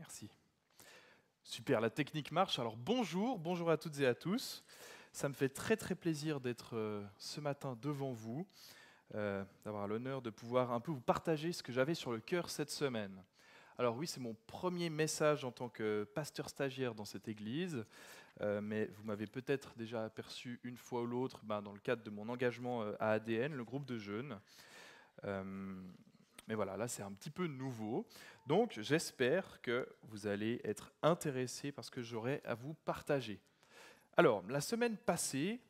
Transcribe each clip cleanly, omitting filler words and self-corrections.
Merci. Super, la technique marche. Alors bonjour à toutes et à tous. Ça me fait très plaisir d'être ce matin devant vous, d'avoir l'honneur de pouvoir un peu vous partager ce que j'avais sur le cœur cette semaine. Alors oui, c'est mon premier message en tant que pasteur stagiaire dans cette église, mais vous m'avez peut-être déjà aperçu une fois ou l'autre dans le cadre de mon engagement à ADN, le groupe de jeunes. Mais voilà, là c'est un petit peu nouveau. Donc j'espère que vous allez être intéressés par ce que j'aurai à vous partager. Alors, la semaine passée,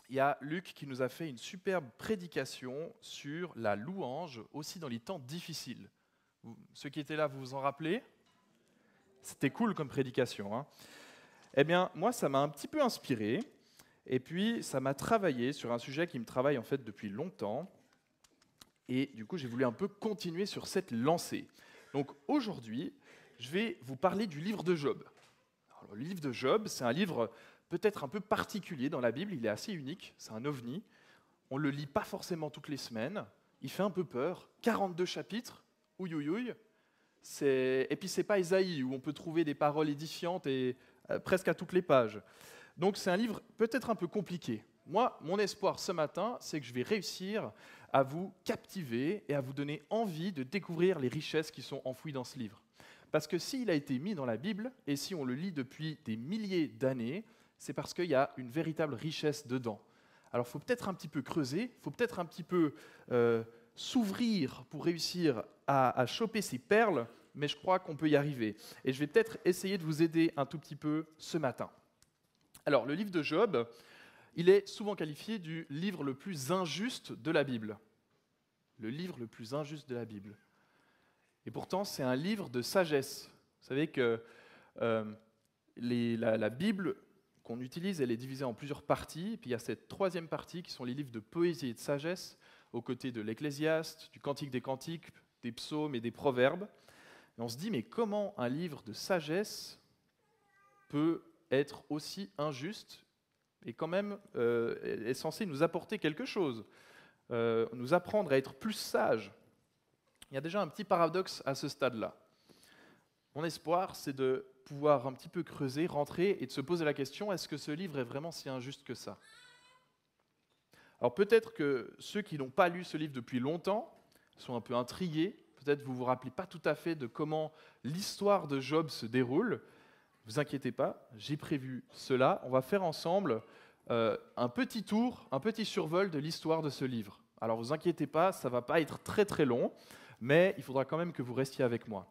il y a Luc qui nous a fait une superbe prédication sur la louange, aussi dans les temps difficiles. Ceux qui étaient là, vous vous en rappelez? C'était cool comme prédication, hein. Eh bien, moi, ça m'a un petit peu inspiré, et puis ça m'a travaillé sur un sujet qui me travaille en fait depuis longtemps. Et du coup, j'ai voulu un peu continuer sur cette lancée. Donc aujourd'hui, je vais vous parler du livre de Job. Alors, le livre de Job, c'est un livre peut-être un peu particulier dans la Bible, il est assez unique, c'est un ovni. On ne le lit pas forcément toutes les semaines, il fait un peu peur, 42 chapitres, ouïe ouïe ouïe. Et puis c'est pas Ésaïe où on peut trouver des paroles édifiantes et presque à toutes les pages. Donc c'est un livre peut-être un peu compliqué. Moi, mon espoir ce matin, c'est que je vais réussir à vous captiver et à vous donner envie de découvrir les richesses qui sont enfouies dans ce livre. Parce que s'il a été mis dans la Bible, et si on le lit depuis des milliers d'années, c'est parce qu'il y a une véritable richesse dedans. Alors il faut peut-être un petit peu creuser, il faut peut-être un petit peu s'ouvrir pour réussir à choper ces perles, mais je crois qu'on peut y arriver. Et je vais peut-être essayer de vous aider un tout petit peu ce matin. Alors, le livre de Job, il est souvent qualifié du livre le plus injuste de la Bible. Le livre le plus injuste de la Bible. Et pourtant, c'est un livre de sagesse. Vous savez que la Bible qu'on utilise, elle est divisée en plusieurs parties. Et puis il y a cette troisième partie qui sont les livres de poésie et de sagesse, aux côtés de l'Ecclésiaste, du Cantique des Cantiques, des psaumes et des proverbes. Et on se dit, mais comment un livre de sagesse peut être aussi injuste et quand même est censé nous apporter quelque chose, nous apprendre à être plus sages. Il y a déjà un petit paradoxe à ce stade-là. Mon espoir, c'est de pouvoir un petit peu creuser, rentrer et de se poser la question, est-ce que ce livre est vraiment si injuste que ça? Alors peut-être que ceux qui n'ont pas lu ce livre depuis longtemps sont un peu intrigués, peut-être vous ne vous rappelez pas tout à fait de comment l'histoire de Job se déroule. Ne vous inquiétez pas, j'ai prévu cela. On va faire ensemble un petit tour, un petit survol de l'histoire de ce livre. Alors ne vous inquiétez pas, ça ne va pas être très long, mais il faudra quand même que vous restiez avec moi.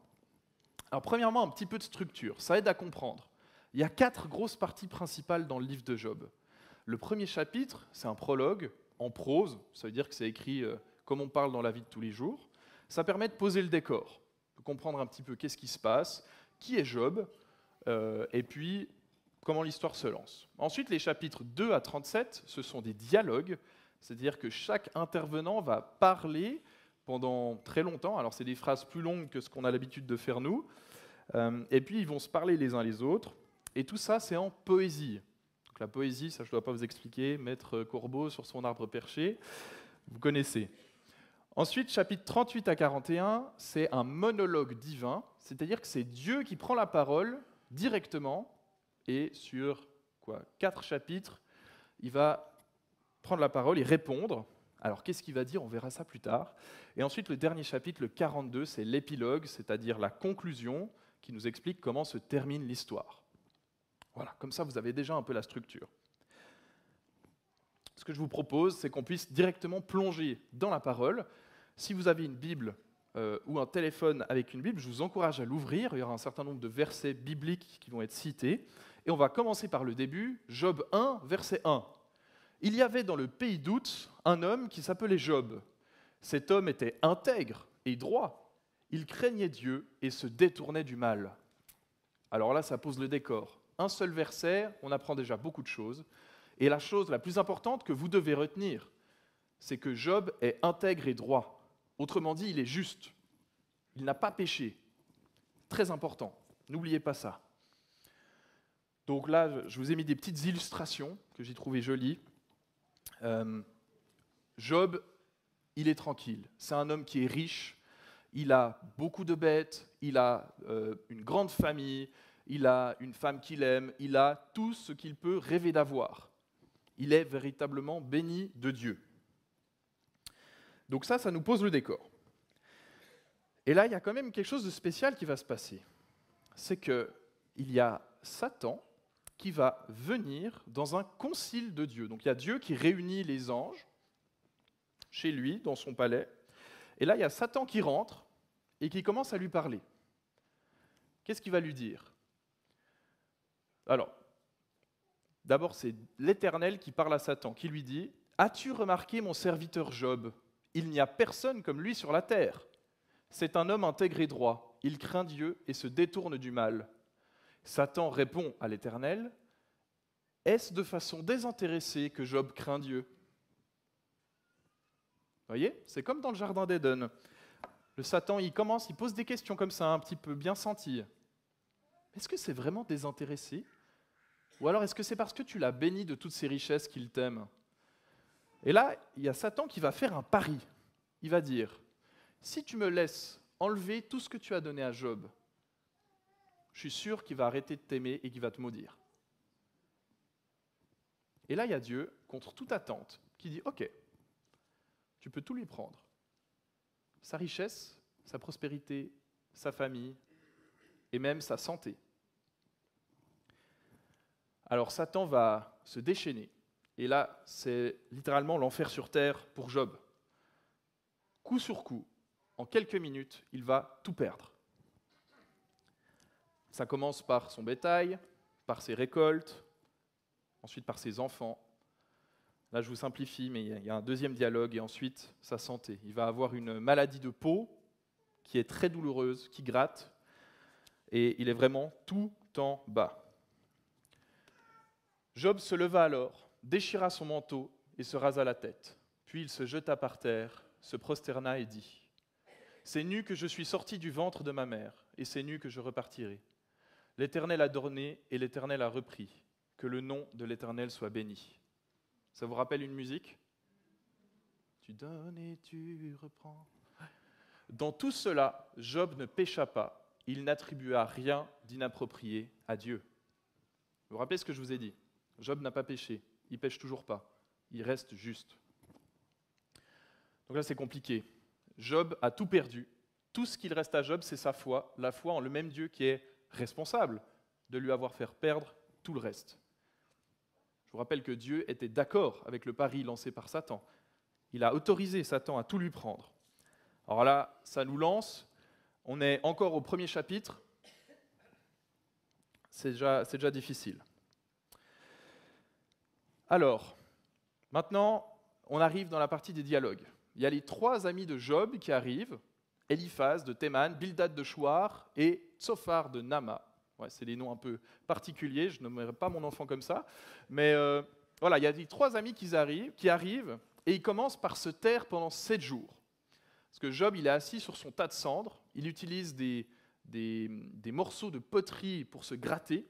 Alors premièrement, un petit peu de structure, ça aide à comprendre. Il y a 4 grosses parties principales dans le livre de Job. Le premier chapitre, c'est un prologue en prose, ça veut dire que c'est écrit comme on parle dans la vie de tous les jours. Ça permet de poser le décor, de comprendre un petit peu qu'est-ce qui se passe, qui est Job, et puis comment l'histoire se lance. Ensuite, les chapitres 2 à 37, ce sont des dialogues, c'est-à-dire que chaque intervenant va parler pendant très longtemps. Alors, c'est des phrases plus longues que ce qu'on a l'habitude de faire nous, et puis ils vont se parler les uns les autres, et tout ça, c'est en poésie. Donc, la poésie, ça je ne dois pas vous expliquer, mettre Corbeau sur son arbre perché, vous connaissez. Ensuite, chapitres 38 à 41, c'est un monologue divin, c'est-à-dire que c'est Dieu qui prend la parole directement, et sur 4 chapitres, il va prendre la parole et répondre. Alors, qu'est-ce qu'il va dire? On verra ça plus tard. Et ensuite, le dernier chapitre, le 42, c'est l'épilogue, c'est-à-dire la conclusion, qui nous explique comment se termine l'histoire. Voilà, comme ça, vous avez déjà un peu la structure. Ce que je vous propose, c'est qu'on puisse directement plonger dans la parole. Si vous avez une Bible ou un téléphone avec une Bible, je vous encourage à l'ouvrir. Il y aura un certain nombre de versets bibliques qui vont être cités. Et on va commencer par le début, Job 1, verset 1. Il y avait dans le pays d'Ouz un homme qui s'appelait Job. Cet homme était intègre et droit. Il craignait Dieu et se détournait du mal. Alors là, ça pose le décor. Un seul verset, on apprend déjà beaucoup de choses. Et la chose la plus importante que vous devez retenir, c'est que Job est intègre et droit. Autrement dit, il est juste. Il n'a pas péché. Très important. N'oubliez pas ça. Donc là, je vous ai mis des petites illustrations que j'ai trouvées jolies. Job, il est tranquille. C'est un homme qui est riche. il a beaucoup de bêtes, il a une grande famille, il a une femme qu'il aime, il a tout ce qu'il peut rêver d'avoir. Il est véritablement béni de Dieu. Donc ça nous pose le décor. Et là, il y a quand même quelque chose de spécial qui va se passer. C'est qu'il y a Satan qui va venir dans un concile de Dieu. Donc il y a Dieu qui réunit les anges chez lui, dans son palais. Et là, il y a Satan qui rentre et qui commence à lui parler. Qu'est-ce qu'il va lui dire? Alors, d'abord, c'est l'Éternel qui parle à Satan, qui lui dit « As-tu remarqué mon serviteur Job? Il n'y a personne comme lui sur la terre. C'est un homme intègre et droit. Il craint Dieu et se détourne du mal. » Satan répond à l'Éternel « Est-ce de façon désintéressée que Job craint Dieu ?» Vous voyez, c'est comme dans le jardin d'Éden. Le Satan, il pose des questions comme ça, un petit peu bien senties. Est-ce que c'est vraiment désintéressé? Ou alors est-ce que c'est parce que tu l'as béni de toutes ses richesses qu'il t'aime? Et là, il y a Satan qui va faire un pari. Il va dire, si tu me laisses enlever tout ce que tu as donné à Job, je suis sûr qu'il va arrêter de t'aimer et qu'il va te maudire. Et là, il y a Dieu, contre toute attente, qui dit, ok, tu peux tout lui prendre. Sa richesse, sa prospérité, sa famille et même sa santé. Alors Satan va se déchaîner. Et là, c'est littéralement l'enfer sur terre pour Job. Coup sur coup, en quelques minutes, il va tout perdre. Ça commence par son bétail, par ses récoltes, ensuite par ses enfants. Là, je vous simplifie, mais il y a un deuxième dialogue, et ensuite sa santé. Il va avoir une maladie de peau qui est très douloureuse, qui gratte, et il est vraiment tout en bas. Job se leva alors, déchira son manteau et se rasa la tête. Puis il se jeta par terre, se prosterna et dit « C'est nu que je suis sorti du ventre de ma mère, et c'est nu que je repartirai. L'Éternel a donné et l'Éternel a repris. Que le nom de l'Éternel soit béni. » Ça vous rappelle une musique? Tu donnes et tu reprends. Dans tout cela, Job ne pécha pas. Il n'attribua rien d'inapproprié à Dieu. Vous vous rappelez ce que je vous ai dit? Job n'a pas péché. Il ne pêche toujours pas. Il reste juste. Donc là, c'est compliqué. Job a tout perdu. Tout ce qu'il reste à Job, c'est sa foi. La foi en le même Dieu qui est responsable de lui avoir fait perdre tout le reste. Je vous rappelle que Dieu était d'accord avec le pari lancé par Satan. Il a autorisé Satan à tout lui prendre. Alors là, ça nous lance. On est encore au premier chapitre. C'est déjà difficile. Alors, maintenant, on arrive dans la partie des dialogues. Il y a les 3 amis de Job qui arrivent, Eliphaz de Théman, Bildad de Chouar et Tsophar de Nama. Ouais, c'est des noms un peu particuliers, je ne nommerai pas mon enfant comme ça. Mais voilà, il y a les 3 amis qui arrivent et ils commencent par se taire pendant 7 jours. Parce que Job, il est assis sur son tas de cendres, il utilise des morceaux de poterie pour se gratter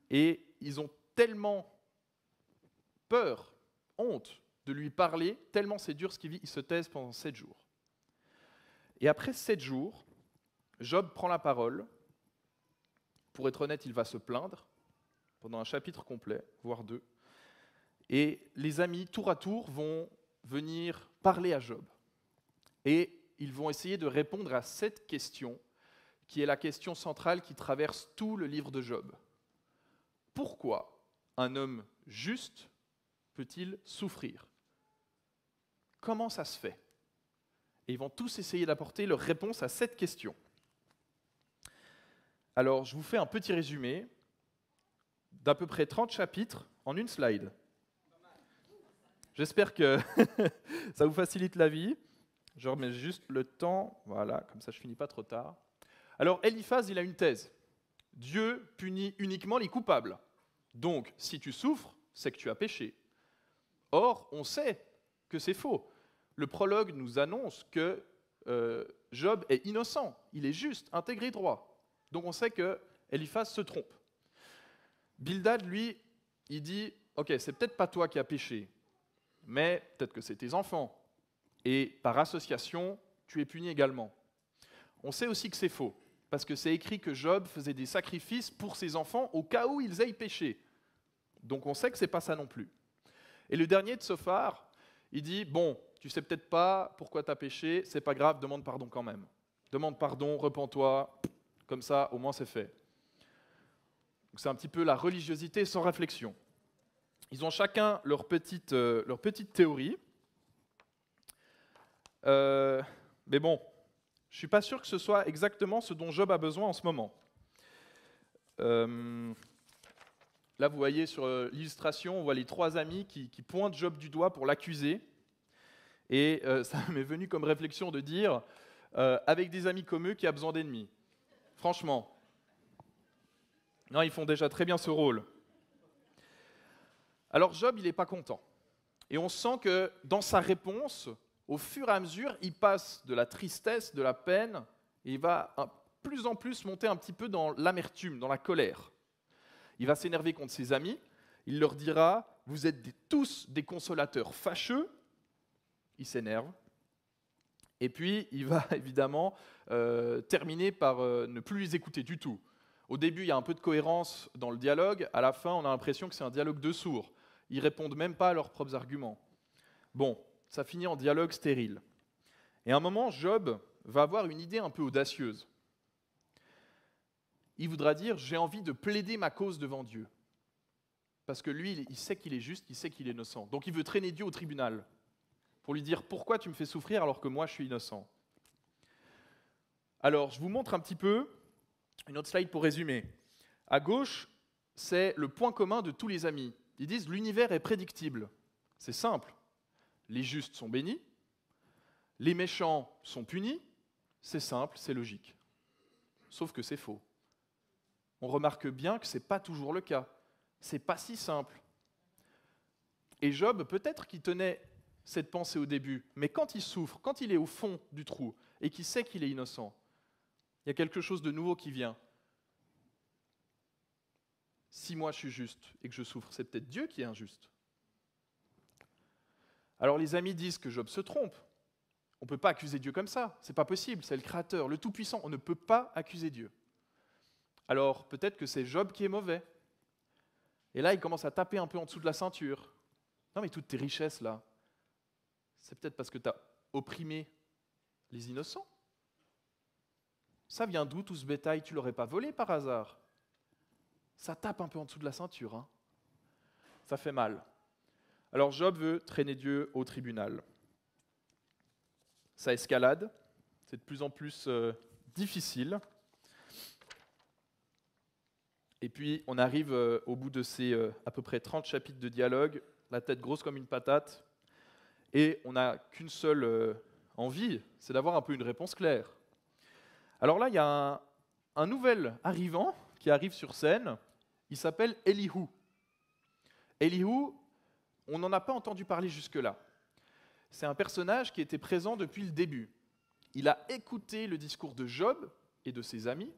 et ils ont tellement peur, honte de lui parler, tellement c'est dur ce qu'il vit, ils se taisent pendant 7 jours. Et après 7 jours, Job prend la parole. Pour être honnête, il va se plaindre pendant un chapitre complet, voire 2. Et les amis, tour à tour, vont venir parler à Job. Et ils vont essayer de répondre à cette question, qui est la question centrale qui traverse tout le livre de Job. Pourquoi un homme juste peut-il souffrir? Comment ça se fait? Et ils vont tous essayer d'apporter leur réponse à cette question. Alors, je vous fais un petit résumé d'à peu près 30 chapitres en une slide. J'espère que ça vous facilite la vie. Je remets juste le temps, voilà, comme ça je finis pas trop tard. Alors, Eliphaz, il a une thèse. Dieu punit uniquement les coupables. Donc, si tu souffres, c'est que tu as péché. Or, on sait que c'est faux. Le prologue nous annonce que Job est innocent, il est juste, intégré droit. Donc on sait que Eliphaz se trompe. Bildad, lui, il dit « Ok, c'est peut-être pas toi qui as péché, mais peut-être que c'est tes enfants. Et par association, tu es puni également. on sait aussi que c'est faux, parce que c'est écrit que Job faisait des sacrifices pour ses enfants au cas où ils aient péché. Donc on sait que ce n'est pas ça non plus. Et le dernier, Tsophar, il dit, bon, tu sais peut-être pas pourquoi tu as péché, c'est pas grave, demande pardon quand même. Demande pardon, repens-toi, comme ça, au moins c'est fait. Donc c'est un petit peu la religiosité sans réflexion. Ils ont chacun leur petite théorie. Mais bon, je ne suis pas sûr que ce soit exactement ce dont Job a besoin en ce moment. Là, vous voyez sur l'illustration, on voit les trois amis qui pointent Job du doigt pour l'accuser. Et ça m'est venu comme réflexion de dire, avec des amis comme eux, qui a besoin d'ennemis. Franchement. Non, ils font déjà très bien ce rôle. Alors Job, il n'est pas content. Et on sent que dans sa réponse, au fur et à mesure, il passe de la tristesse, de la peine, et il va plus en plus monter un petit peu dans l'amertume, dans la colère. Il va s'énerver contre ses amis, il leur dira « Vous êtes tous des consolateurs fâcheux », il s'énerve, et puis il va évidemment terminer par ne plus les écouter du tout. Au début, il y a un peu de cohérence dans le dialogue, à la fin, on a l'impression que c'est un dialogue de sourds. Ils ne répondent même pas à leurs propres arguments. Bon, ça finit en dialogue stérile. Et à un moment, Job va avoir une idée un peu audacieuse. Il voudra dire « j'ai envie de plaider ma cause devant Dieu ». Parce que lui, il sait qu'il est juste, il sait qu'il est innocent. Donc il veut traîner Dieu au tribunal pour lui dire « pourquoi tu me fais souffrir alors que moi je suis innocent ?» Alors, je vous montre un petit peu une autre slide pour résumer. À gauche, c'est le point commun de tous les amis. Ils disent « l'univers est prédictible ». C'est simple. Les justes sont bénis, les méchants sont punis, c'est simple, c'est logique. Sauf que c'est faux. On remarque bien que ce n'est pas toujours le cas. Ce n'est pas si simple. Et Job, peut-être qu'il tenait cette pensée au début, mais quand il souffre, quand il est au fond du trou et qu'il sait qu'il est innocent, il y a quelque chose de nouveau qui vient. Si moi je suis juste et que je souffre, c'est peut-être Dieu qui est injuste. Alors les amis disent que Job se trompe. On ne peut pas accuser Dieu comme ça, c'est pas possible, c'est le Créateur, le Tout-Puissant, on ne peut pas accuser Dieu. Alors peut-être que c'est Job qui est mauvais. Et là, il commence à taper un peu en dessous de la ceinture. Non mais toutes tes richesses là, c'est peut-être parce que tu as opprimé les innocents. Ça vient d'où tout ce bétail? Tu ne l'aurais pas volé par hasard? Ça tape un peu en dessous de la ceinture. Hein. Ça fait mal. Alors Job veut traîner Dieu au tribunal. Ça escalade, c'est de plus en plus difficile. Et puis on arrive au bout de ces à peu près 30 chapitres de dialogue, la tête grosse comme une patate, et on n'a qu'une seule envie, c'est d'avoir un peu une réponse claire. Alors là, il y a un nouvel arrivant qui arrive sur scène, il s'appelle Elihu. Elihu, on n'en a pas entendu parler jusque-là. C'est un personnage qui était présent depuis le début. Il a écouté le discours de Job et de ses amis,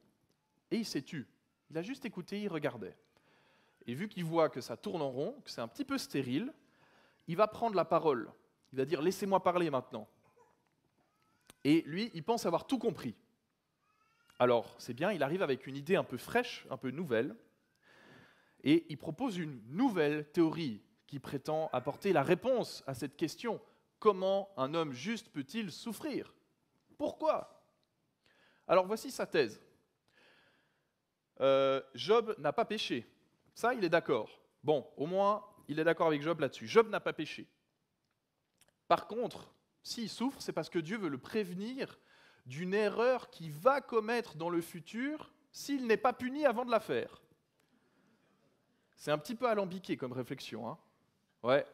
et il s'est tu. Il a juste écouté, il regardait. Et vu qu'il voit que ça tourne en rond, que c'est un petit peu stérile, il va prendre la parole. Il va dire « laissez-moi parler maintenant ». Et lui, il pense avoir tout compris. Alors, c'est bien, il arrive avec une idée un peu fraîche, un peu nouvelle, et il propose une nouvelle théorie qui prétend apporter la réponse à cette question. Comment un homme juste peut-il souffrir? Pourquoi? Alors, voici sa thèse. Job n'a pas péché. Ça, il est d'accord. Bon, au moins, il est d'accord avec Job là-dessus. Job n'a pas péché. Par contre, s'il souffre, c'est parce que Dieu veut le prévenir d'une erreur qu'il va commettre dans le futur s'il n'est pas puni avant de la faire. C'est un petit peu alambiqué comme réflexion. Hein. Ouais.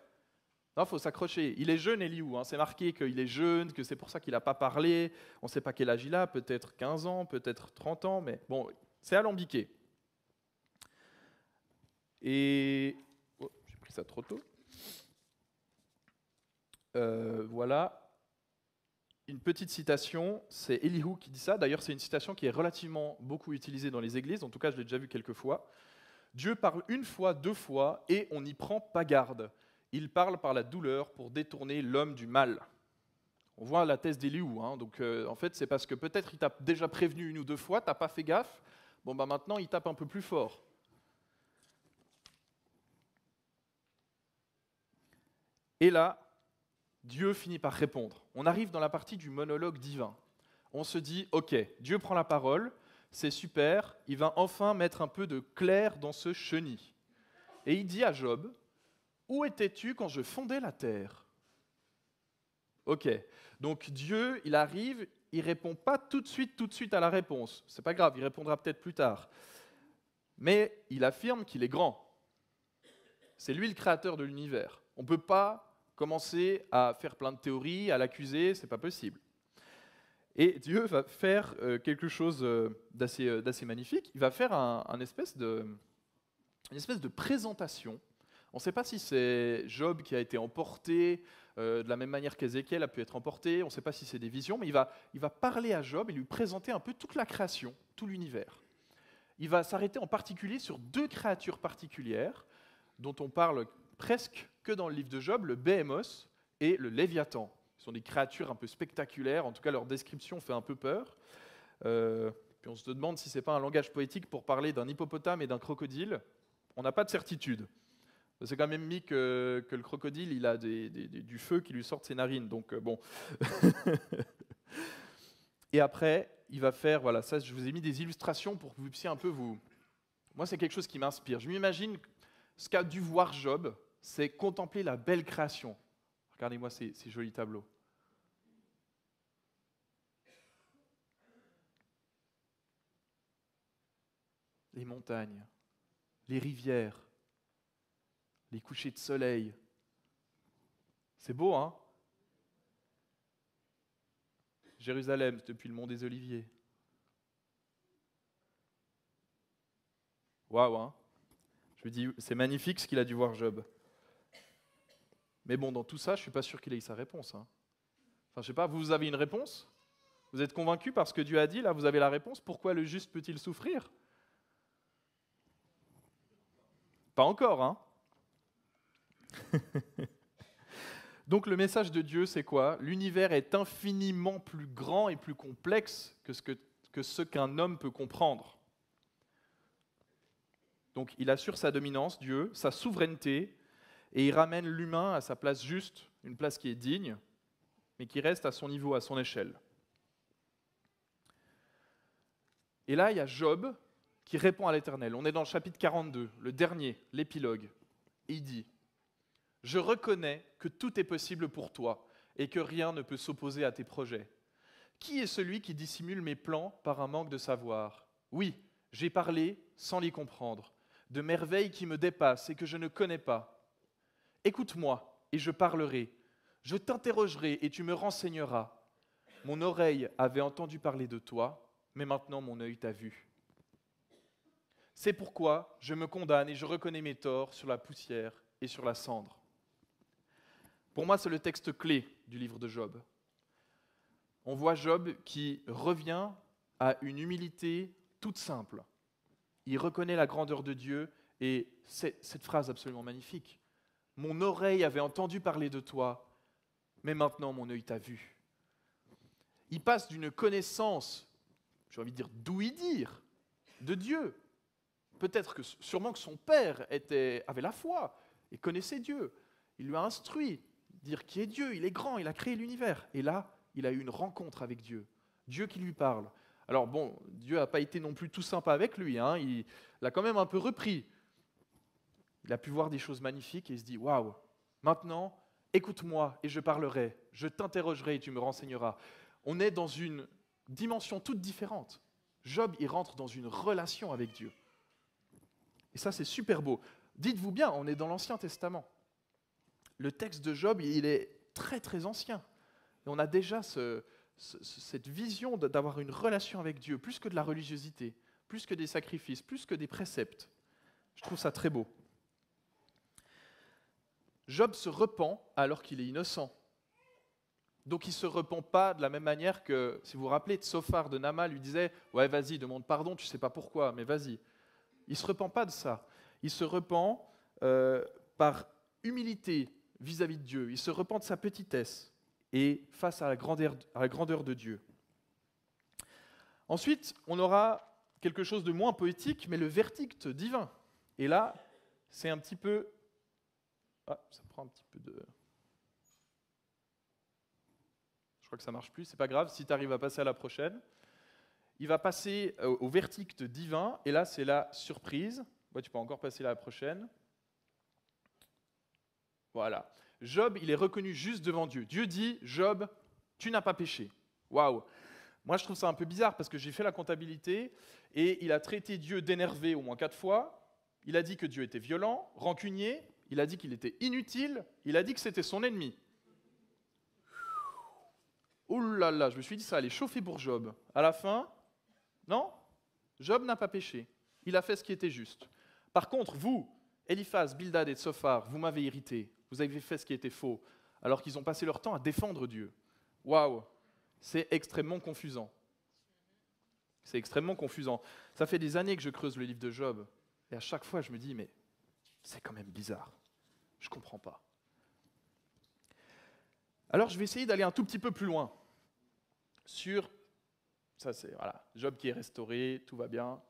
Non, il faut s'accrocher. Il est jeune, Elihu. Hein. C'est marqué qu'il est jeune, que c'est pour ça qu'il n'a pas parlé. On ne sait pas quel âge il a, peut-être 15 ans, peut-être 30 ans, mais bon, c'est alambiqué. Et... Oh, j'ai pris ça trop tôt. Voilà. Une petite citation, c'est Elihu qui dit ça. D'ailleurs, c'est une citation qui est relativement beaucoup utilisée dans les églises. En tout cas, je l'ai déjà vue quelques fois. Dieu parle une fois, deux fois, et on n'y prend pas garde. Il parle par la douleur pour détourner l'homme du mal. On voit la thèse d'Élihu, hein, donc en fait c'est parce que peut-être il t'a déjà prévenu une ou deux fois, t'as pas fait gaffe, bon bah maintenant il tape un peu plus fort. Et là, Dieu finit par répondre. On arrive dans la partie du monologue divin. On se dit, ok, Dieu prend la parole, c'est super, il va enfin mettre un peu de clair dans ce chenil. Et il dit à Job, où étais-tu quand je fondais la terre ? Ok, donc Dieu, il arrive, il répond pas tout de suite à la réponse. C'est pas grave, il répondra peut-être plus tard. Mais il affirme qu'il est grand. C'est lui le créateur de l'univers. On ne peut pas commencer à faire plein de théories, à l'accuser, c'est pas possible. Et Dieu va faire quelque chose d'assez magnifique. Il va faire une espèce de présentation. On ne sait pas si c'est Job qui a été emporté de la même manière qu'Ézéchiel a pu être emporté. On ne sait pas si c'est des visions, mais il va parler à Job et lui présenter un peu toute la création, tout l'univers. Il va s'arrêter en particulier sur deux créatures particulières dont on parle presque que dans le livre de Job, le Béhémos et le Léviathan. Ce sont des créatures un peu spectaculaires, en tout cas leur description fait un peu peur. Puis on se demande si ce n'est pas un langage poétique pour parler d'un hippopotame et d'un crocodile. On n'a pas de certitude. C'est quand même mis que le crocodile il a du feu qui lui sort de ses narines, donc bon. Et après, il va faire, voilà, ça je vous ai mis des illustrations pour que vous puissiez un peu vous... Moi c'est quelque chose qui m'inspire. Je m'imagine ce qu'a dû voir Job, c'est contempler la belle création. Regardez-moi ces jolis tableaux. Les montagnes, les rivières, les couchers de soleil. C'est beau, hein ? Jérusalem, depuis le mont des Oliviers. Waouh, hein ? Je me dis, c'est magnifique ce qu'il a dû voir Job. Mais bon, dans tout ça, je ne suis pas sûr qu'il ait eu sa réponse. Hein. Enfin, je sais pas, vous avez une réponse ? Vous êtes convaincu par ce que Dieu a dit ? Là, vous avez la réponse. Pourquoi le juste peut-il souffrir ? Pas encore, hein ? Donc le message de Dieu, c'est quoi ? L'univers est infiniment plus grand et plus complexe que ce qu'un homme peut comprendre. Donc il assure sa dominance, Dieu, sa souveraineté, et il ramène l'humain à sa place juste, une place qui est digne, mais qui reste à son niveau, à son échelle. Et là, il y a Job qui répond à l'Éternel. On est dans le chapitre 42, le dernier, l'épilogue. Et il dit « Je reconnais que tout est possible pour toi et que rien ne peut s'opposer à tes projets. Qui est celui qui dissimule mes plans par un manque de savoir ? Oui, j'ai parlé sans les comprendre, de merveilles qui me dépassent et que je ne connais pas. Écoute-moi et je parlerai. Je t'interrogerai et tu me renseigneras. Mon oreille avait entendu parler de toi, mais maintenant mon œil t'a vu. C'est pourquoi je me condamne et je reconnais mes torts sur la poussière et sur la cendre. » Pour moi, c'est le texte clé du livre de Job. On voit Job qui revient à une humilité toute simple. Il reconnaît la grandeur de Dieu et cette phrase absolument magnifique. « Mon oreille avait entendu parler de toi, mais maintenant mon œil t'a vu. » Il passe d'une connaissance, j'ai envie de dire d'ouï-dire, de Dieu. Peut-être sûrement que son père avait la foi et connaissait Dieu. Il lui a instruit, dire qui est Dieu, il est grand, il a créé l'univers. Et là, il a eu une rencontre avec Dieu. Dieu qui lui parle. Alors bon, Dieu n'a pas été non plus tout sympa avec lui, hein, il l'a quand même un peu repris. Il a pu voir des choses magnifiques et il se dit « Waouh, maintenant, écoute-moi et je parlerai, je t'interrogerai et tu me renseigneras. » On est dans une dimension toute différente. Job, il rentre dans une relation avec Dieu. Et ça, c'est super beau. Dites-vous bien, on est dans l'Ancien Testament. Le texte de Job, il est très très ancien. Et on a déjà cette vision d'avoir une relation avec Dieu, plus que de la religiosité, plus que des sacrifices, plus que des préceptes. Je trouve ça très beau. Job se repent alors qu'il est innocent. Donc il ne se repent pas de la même manière que, si vous vous rappelez, Tsophar de Nama lui disait « Ouais, vas-y, demande pardon, tu ne sais pas pourquoi, mais vas-y. » Il ne se repent pas de ça. Il se repent par humilité vis-à-vis de Dieu. Il se repent de sa petitesse. et face à la grandeur de Dieu. Ensuite, on aura quelque chose de moins poétique, mais le verdict divin. Et là, c'est un petit peu... Ah, ça prend un petit peu de... Je crois que ça ne marche plus, c'est pas grave, si tu arrives à passer à la prochaine. Il va passer au verdict divin, et là, c'est la surprise. Ouais, tu peux encore passer à la prochaine. Voilà. Job, il est reconnu juste devant Dieu. Dieu dit, Job, tu n'as pas péché. Waouh! Moi, je trouve ça un peu bizarre parce que j'ai fait la comptabilité et il a traité Dieu d'énervé au moins 4 fois. Il a dit que Dieu était violent, rancunier. Il a dit qu'il était inutile. Il a dit que c'était son ennemi. Ouh là là, je me suis dit ça allait chauffer pour Job. À la fin, non, Job n'a pas péché. Il a fait ce qui était juste. Par contre, vous, Eliphaz, Bildad et Tsophar, vous m'avez irrité. Vous avez fait ce qui était faux, alors qu'ils ont passé leur temps à défendre Dieu. Waouh! C'est extrêmement confusant. C'est extrêmement confusant. Ça fait des années que je creuse le livre de Job, et à chaque fois je me dis, mais c'est quand même bizarre. Je ne comprends pas. Alors je vais essayer d'aller un tout petit peu plus loin sur... Ça c'est, voilà, Job qui est restauré, tout va bien.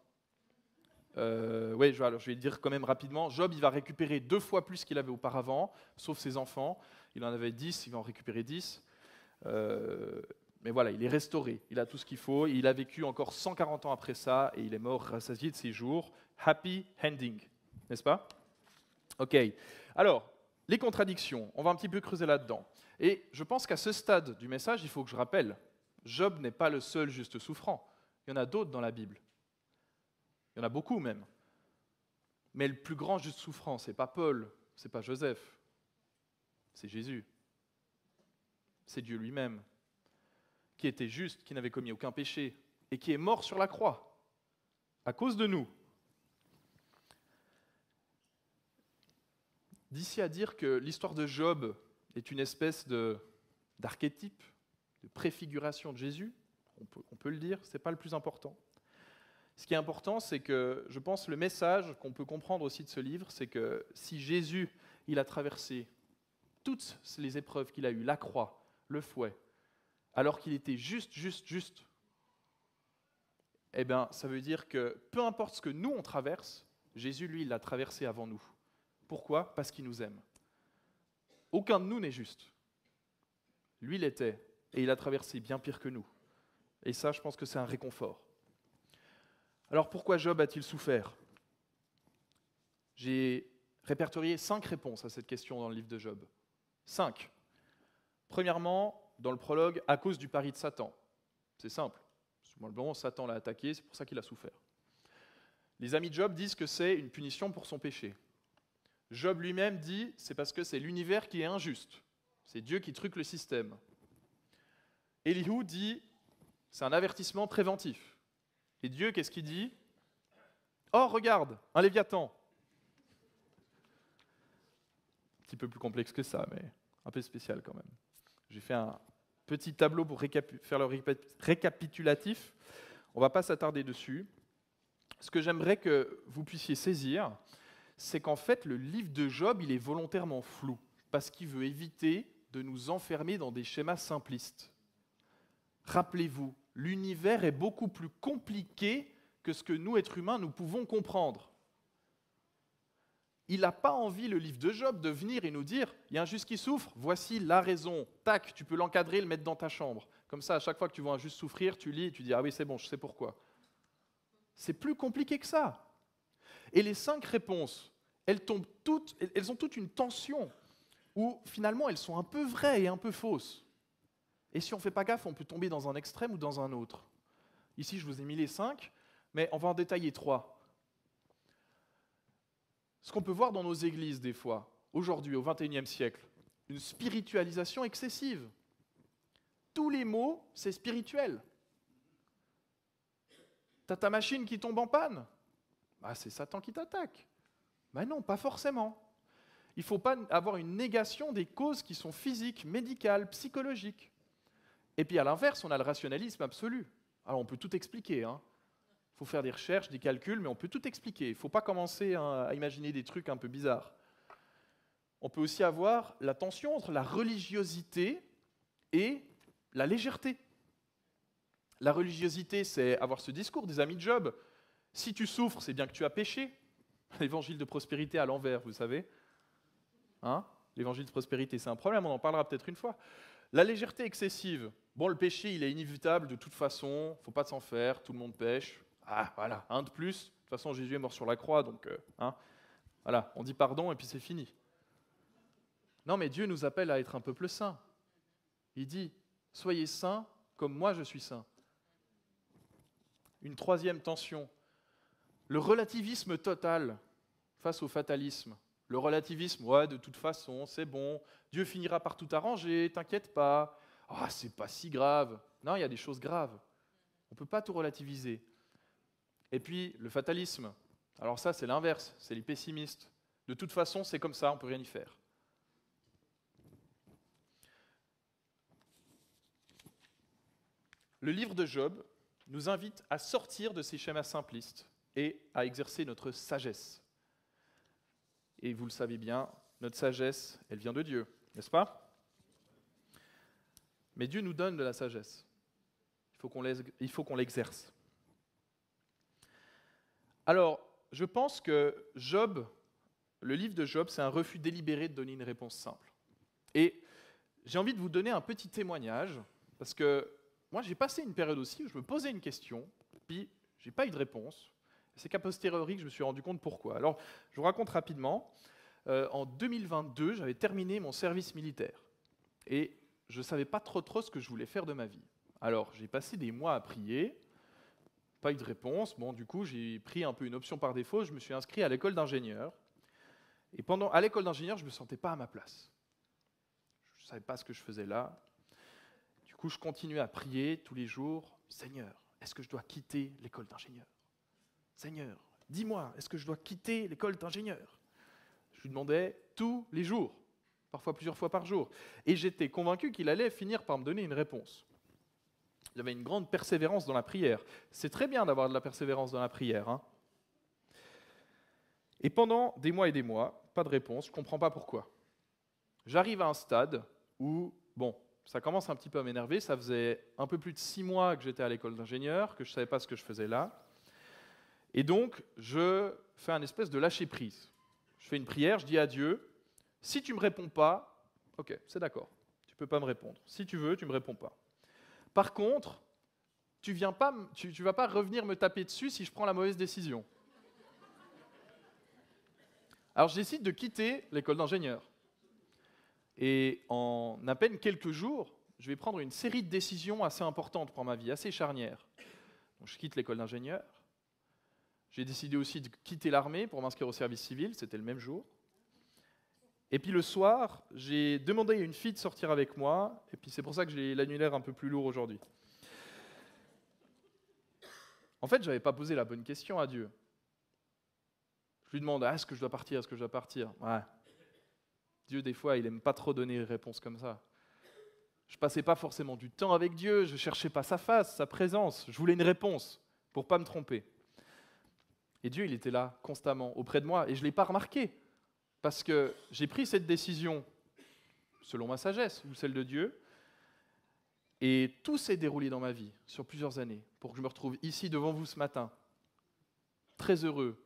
Oui, alors je vais dire quand même rapidement, Job il va récupérer 2 fois plus qu'il avait auparavant, sauf ses enfants. Il en avait 10, il va en récupérer 10. Mais voilà, il est restauré, il a tout ce qu'il faut, il a vécu encore 140 ans après ça, et il est mort rassasié de ses jours. Happy ending, n'est-ce pas? Ok, alors, les contradictions, on va un petit peu creuser là-dedans. Et je pense qu'à ce stade du message, il faut que je rappelle, Job n'est pas le seul juste souffrant. Il y en a d'autres dans la Bible. Il y en a beaucoup même. Mais le plus grand juste souffrant, ce n'est pas Paul, ce n'est pas Joseph, c'est Jésus. C'est Dieu lui-même, qui était juste, qui n'avait commis aucun péché, et qui est mort sur la croix, à cause de nous. D'ici à dire que l'histoire de Job est une espèce d'archétype, de préfiguration de Jésus, on peut le dire, ce n'est pas le plus important. Ce qui est important, c'est que, je pense, le message qu'on peut comprendre aussi de ce livre, c'est que si Jésus, il a traversé toutes les épreuves qu'il a eues, la croix, le fouet, alors qu'il était juste, eh bien, ça veut dire que peu importe ce que nous, on traverse, Jésus, lui, il l'a traversé avant nous. Pourquoi? Parce qu'il nous aime. Aucun de nous n'est juste. Lui l'était, et il a traversé bien pire que nous. Et ça, je pense que c'est un réconfort. Alors pourquoi Job a-t-il souffert? J'ai répertorié 5 réponses à cette question dans le livre de Job. 5. Premièrement, dans le prologue, à cause du pari de Satan. C'est simple. Bon, Satan l'a attaqué, c'est pour ça qu'il a souffert. Les amis de Job disent que c'est une punition pour son péché. Job lui-même dit, c'est parce que c'est l'univers qui est injuste. C'est Dieu qui truque le système. Elihu dit, c'est un avertissement préventif. Et Dieu, qu'est-ce qu'il dit? Oh, regarde, un Léviathan. Un petit peu plus complexe que ça, mais un peu spécial quand même. J'ai fait un petit tableau pour faire le récapitulatif. On ne va pas s'attarder dessus. Ce que j'aimerais que vous puissiez saisir, c'est qu'en fait, le livre de Job, il est volontairement flou, parce qu'il veut éviter de nous enfermer dans des schémas simplistes. Rappelez-vous, l'univers est beaucoup plus compliqué que ce que nous, êtres humains, nous pouvons comprendre. Il n'a pas envie, le livre de Job, de venir et nous dire « il y a un juste qui souffre, voici la raison. Tac, tu peux l'encadrer, le mettre dans ta chambre. » Comme ça, à chaque fois que tu vois un juste souffrir, tu lis et tu dis « ah oui, c'est bon, je sais pourquoi. » C'est plus compliqué que ça. Et les 5 réponses, elles ont toutes une tension où finalement elles sont un peu vraies et un peu fausses. Et si on ne fait pas gaffe, on peut tomber dans un extrême ou dans un autre. Ici, je vous ai mis les 5, mais on va en détailler 3. Ce qu'on peut voir dans nos églises des fois, aujourd'hui, au XXIe siècle, une spiritualisation excessive. Tous les mots, c'est spirituel. T'as ta machine qui tombe en panne, bah, c'est Satan qui t'attaque. Ben non, pas forcément. Il ne faut pas avoir une négation des causes qui sont physiques, médicales, psychologiques. Et puis à l'inverse, on a le rationalisme absolu. Alors on peut tout expliquer. Il faut faire des recherches, des calculs, mais on peut tout expliquer. Il ne faut pas commencer à imaginer des trucs un peu bizarres. On peut aussi avoir la tension entre la religiosité et la légèreté. La religiosité, c'est avoir ce discours des amis de Job. Si tu souffres, c'est bien que tu as péché. L'évangile de prospérité à l'envers, vous savez. Hein? L'évangile de prospérité, c'est un problème, on en parlera peut-être une fois. La légèreté excessive. Bon, le péché, il est inévitable de toute façon, il ne faut pas s'en faire, tout le monde pêche. Ah, voilà, un de plus. De toute façon, Jésus est mort sur la croix, donc voilà, on dit pardon et puis c'est fini. Non, mais Dieu nous appelle à être un peuple saint. Il dit, soyez saints comme moi je suis saint. Une troisième tension, le relativisme total face au fatalisme. Le relativisme, ouais, de toute façon, c'est bon, Dieu finira par tout arranger, t'inquiète pas, ah, c'est pas si grave. Non, il y a des choses graves. On ne peut pas tout relativiser. Et puis, le fatalisme. Alors ça, c'est l'inverse, c'est les pessimistes. De toute façon, c'est comme ça, on ne peut rien y faire. Le livre de Job nous invite à sortir de ces schémas simplistes et à exercer notre sagesse. Et vous le savez bien, notre sagesse, elle vient de Dieu, n'est-ce pas? Mais Dieu nous donne de la sagesse. Il faut qu'on l'exerce. Alors, je pense que Job, le livre de Job, c'est un refus délibéré de donner une réponse simple. Et j'ai envie de vous donner un petit témoignage, parce que moi, j'ai passé une période aussi où je me posais une question, puis je n'ai pas eu de réponse. C'est qu'a posteriori que je me suis rendu compte pourquoi. Alors, je vous raconte rapidement. En 2022, j'avais terminé mon service militaire. Et je ne savais pas trop ce que je voulais faire de ma vie. Alors, j'ai passé des mois à prier, pas eu de réponse. Bon, du coup, j'ai pris un peu une option par défaut. Je me suis inscrit à l'école d'ingénieur. Et à l'école d'ingénieur, je ne me sentais pas à ma place. Je ne savais pas ce que je faisais là. Du coup, je continuais à prier tous les jours. Seigneur, est-ce que je dois quitter l'école d'ingénieur? Seigneur, dis-moi, est-ce que je dois quitter l'école d'ingénieur? Je lui demandais tous les jours, parfois plusieurs fois par jour. Et j'étais convaincu qu'il allait finir par me donner une réponse. J'avais une grande persévérance dans la prière. C'est très bien d'avoir de la persévérance dans la prière. Hein. Et pendant des mois, pas de réponse, je ne comprends pas pourquoi. J'arrive à un stade où, bon, ça commence un petit peu à m'énerver. Ça faisait un peu plus de 6 mois que j'étais à l'école d'ingénieur, que je ne savais pas ce que je faisais là. Et donc, je fais un espèce de lâcher-prise. Je fais une prière, je dis à Dieu, si tu ne me réponds pas, ok, c'est d'accord, tu ne peux pas me répondre. Si tu veux, tu ne me réponds pas. Par contre, tu ne vas pas revenir me taper dessus si je prends la mauvaise décision. Alors, je décide de quitter l'école d'ingénieur. Et en à peine quelques jours, je vais prendre une série de décisions assez importantes pour ma vie, assez charnières. Donc, je quitte l'école d'ingénieur. J'ai décidé aussi de quitter l'armée pour m'inscrire au service civil, c'était le même jour. Et puis le soir, j'ai demandé à une fille de sortir avec moi, et puis c'est pour ça que j'ai l'annulaire un peu plus lourd aujourd'hui. En fait, je n'avais pas posé la bonne question à Dieu. Je lui demande, est-ce que je dois partir, est-ce que je dois partir? Ouais. Dieu, des fois, il n'aime pas trop donner des réponses comme ça. Je ne passais pas forcément du temps avec Dieu, je ne cherchais pas sa face, sa présence, je voulais une réponse pour ne pas me tromper. Et Dieu, il était là, constamment, auprès de moi, et je ne l'ai pas remarqué, parce que j'ai pris cette décision selon ma sagesse, ou celle de Dieu, et tout s'est déroulé dans ma vie, sur plusieurs années, pour que je me retrouve ici devant vous ce matin, très heureux,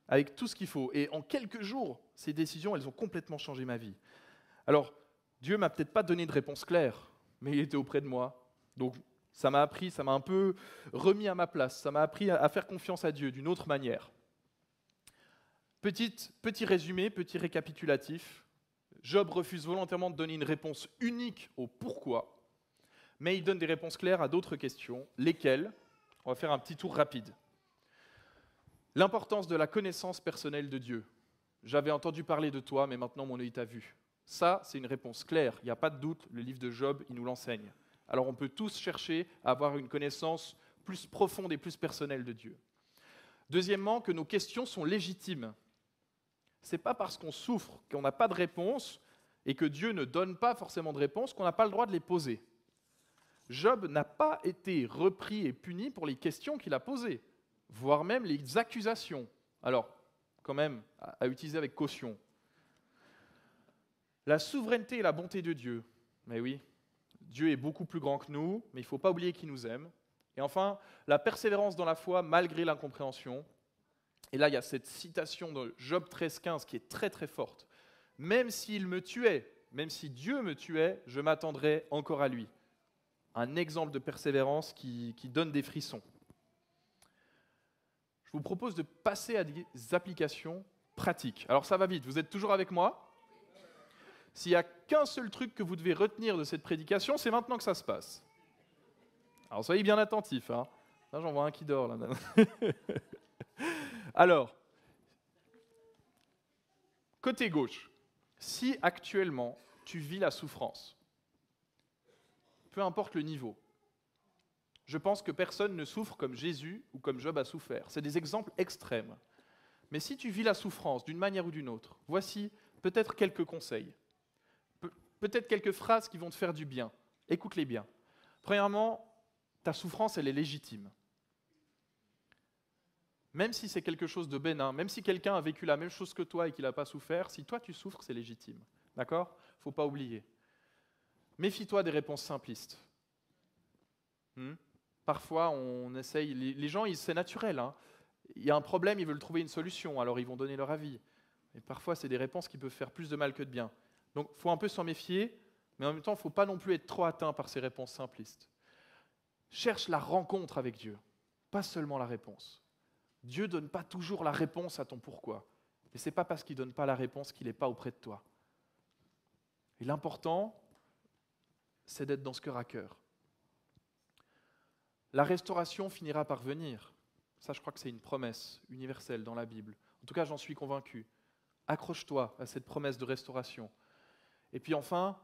avec tout ce qu'il faut. Et en quelques jours, ces décisions, elles ont complètement changé ma vie. Alors, Dieu ne m'a peut-être pas donné de réponse claire, mais il était auprès de moi, donc ça m'a appris, ça m'a un peu remis à ma place, ça m'a appris à faire confiance à Dieu d'une autre manière. Petit résumé, petit récapitulatif. Job refuse volontairement de donner une réponse unique au pourquoi, mais il donne des réponses claires à d'autres questions, lesquelles, on va faire un petit tour rapide. L'importance de la connaissance personnelle de Dieu. J'avais entendu parler de toi, mais maintenant mon œil t'a vu. Ça, c'est une réponse claire, il n'y a pas de doute, le livre de Job, il nous l'enseigne. Alors on peut tous chercher à avoir une connaissance plus profonde et plus personnelle de Dieu. Deuxièmement, que nos questions sont légitimes. Ce n'est pas parce qu'on souffre, qu'on n'a pas de réponse, et que Dieu ne donne pas forcément de réponse, qu'on n'a pas le droit de les poser. Job n'a pas été repris et puni pour les questions qu'il a posées, voire même les accusations. Alors, quand même, à utiliser avec caution. La souveraineté et la bonté de Dieu. Mais oui, Dieu est beaucoup plus grand que nous, mais il ne faut pas oublier qu'il nous aime. Et enfin, la persévérance dans la foi malgré l'incompréhension. Et là, il y a cette citation de Job 13,15 qui est très très forte. Même s'il me tuait, même si Dieu me tuait, je m'attendrai encore à lui. Un exemple de persévérance qui donne des frissons. Je vous propose de passer à des applications pratiques. Alors ça va vite, vous êtes toujours avec moi ? S'il n'y a qu'un seul truc que vous devez retenir de cette prédication, c'est maintenant que ça se passe. Alors soyez bien attentifs. Hein. Là, j'en vois un qui dort. Là. Alors, côté gauche, si actuellement tu vis la souffrance, peu importe le niveau, je pense que personne ne souffre comme Jésus ou comme Job a souffert. C'est des exemples extrêmes. Mais si tu vis la souffrance d'une manière ou d'une autre, voici peut-être quelques conseils. Peut-être quelques phrases qui vont te faire du bien. Écoute-les bien. Premièrement, ta souffrance, elle est légitime. Même si c'est quelque chose de bénin, même si quelqu'un a vécu la même chose que toi et qu'il n'a pas souffert, si toi tu souffres, c'est légitime. D'accord ? Il ne faut pas oublier. Méfie-toi des réponses simplistes. Parfois, on essaye. Les gens, c'est naturel. Hein. Il y a un problème, ils veulent trouver une solution, alors ils vont donner leur avis. Et parfois, c'est des réponses qui peuvent faire plus de mal que de bien. Donc, il faut un peu s'en méfier, mais en même temps, il ne faut pas non plus être trop atteint par ces réponses simplistes. Cherche la rencontre avec Dieu, pas seulement la réponse. Dieu ne donne pas toujours la réponse à ton pourquoi. Et ce n'est pas parce qu'il ne donne pas la réponse qu'il n'est pas auprès de toi. Et l'important, c'est d'être dans ce cœur à cœur. La restauration finira par venir. Ça, je crois que c'est une promesse universelle dans la Bible. En tout cas, j'en suis convaincu. Accroche-toi à cette promesse de restauration. Et puis enfin,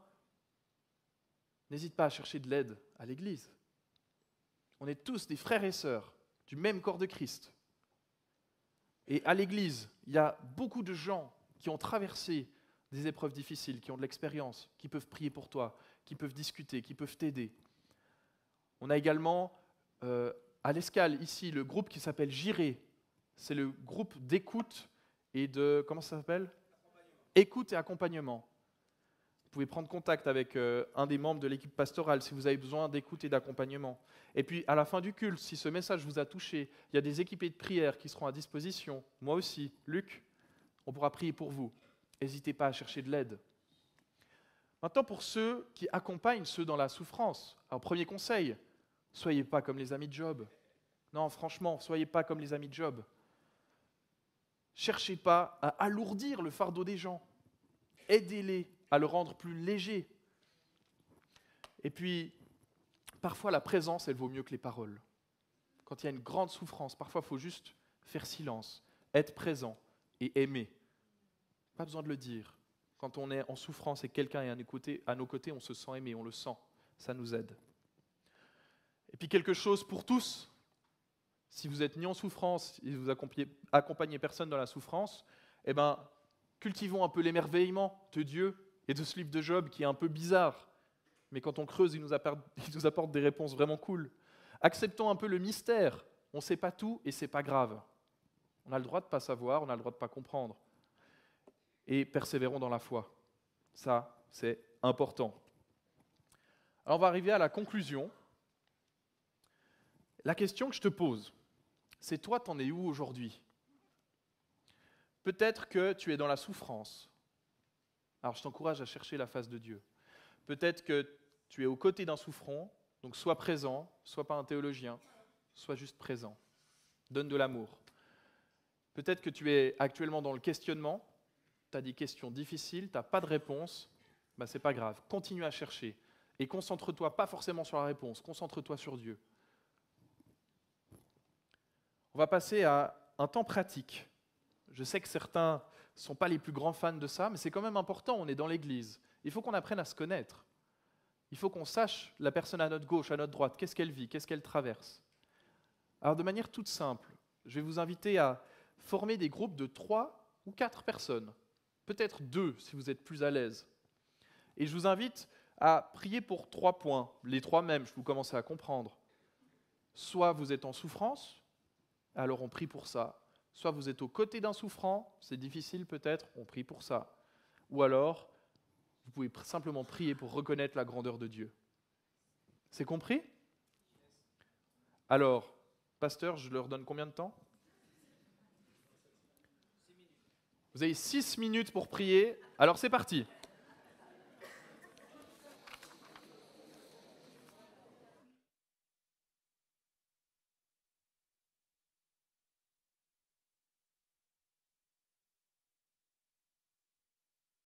n'hésite pas à chercher de l'aide à l'Église. On est tous des frères et sœurs du même corps de Christ. Et à l'Église, il y a beaucoup de gens qui ont traversé des épreuves difficiles, qui ont de l'expérience, qui peuvent prier pour toi, qui peuvent discuter, qui peuvent t'aider. On a également à l'Escale, ici, le groupe qui s'appelle Jiré. C'est le groupe d'écoute et de... Comment ça s'appelle ? Écoute et accompagnement. Vous pouvez prendre contact avec un des membres de l'équipe pastorale si vous avez besoin d'écoute et d'accompagnement. Et puis, à la fin du culte, si ce message vous a touché, il y a des équipés de prière qui seront à disposition. Moi aussi, Luc, on pourra prier pour vous. N'hésitez pas à chercher de l'aide. Maintenant, pour ceux qui accompagnent ceux dans la souffrance, un premier conseil, soyez pas comme les amis de Job. Non, franchement, soyez pas comme les amis de Job. Cherchez pas à alourdir le fardeau des gens. Aidez-les à le rendre plus léger. Et puis, parfois la présence, elle vaut mieux que les paroles. Quand il y a une grande souffrance, parfois il faut juste faire silence, être présent et aimer. Pas besoin de le dire. Quand on est en souffrance et que quelqu'un est à nos côtés, on se sent aimé, on le sent. Ça nous aide. Et puis quelque chose pour tous. Si vous êtes ni en souffrance et vous accompagnez personne dans la souffrance, eh ben, cultivons un peu l'émerveillement de Dieu et de ce livre de Job qui est un peu bizarre. Mais quand on creuse, il nous apporte des réponses vraiment cool. Acceptons un peu le mystère. On ne sait pas tout et ce n'est pas grave. On a le droit de ne pas savoir, on a le droit de ne pas comprendre. Et persévérons dans la foi. Ça, c'est important. Alors on va arriver à la conclusion. La question que je te pose, c'est toi, t'en es où aujourd'hui ? Peut-être que tu es dans la souffrance. Alors je t'encourage à chercher la face de Dieu. Peut-être que tu es aux côtés d'un souffrant, donc sois présent, sois pas un théologien, sois juste présent. Donne de l'amour. Peut-être que tu es actuellement dans le questionnement, tu as des questions difficiles, tu n'as pas de réponse, ben c'est pas grave, continue à chercher. Et concentre-toi pas forcément sur la réponse, concentre-toi sur Dieu. On va passer à un temps pratique. Je sais que certains ne sont pas les plus grands fans de ça, mais c'est quand même important, on est dans l'Église. Il faut qu'on apprenne à se connaître. Il faut qu'on sache la personne à notre gauche, à notre droite, qu'est-ce qu'elle vit, qu'est-ce qu'elle traverse. Alors de manière toute simple, je vais vous inviter à former des groupes de 3 ou 4 personnes, peut-être 2 si vous êtes plus à l'aise. Et je vous invite à prier pour 3 points, les 3 mêmes, je vous commence à comprendre. Soit vous êtes en souffrance, alors on prie pour ça. Soit vous êtes aux côtés d'un souffrant, c'est difficile peut-être, on prie pour ça. Ou alors, vous pouvez simplement prier pour reconnaître la grandeur de Dieu. C'est compris? Alors, pasteur, je leur donne combien de temps? Vous avez 6 minutes pour prier. Alors c'est parti.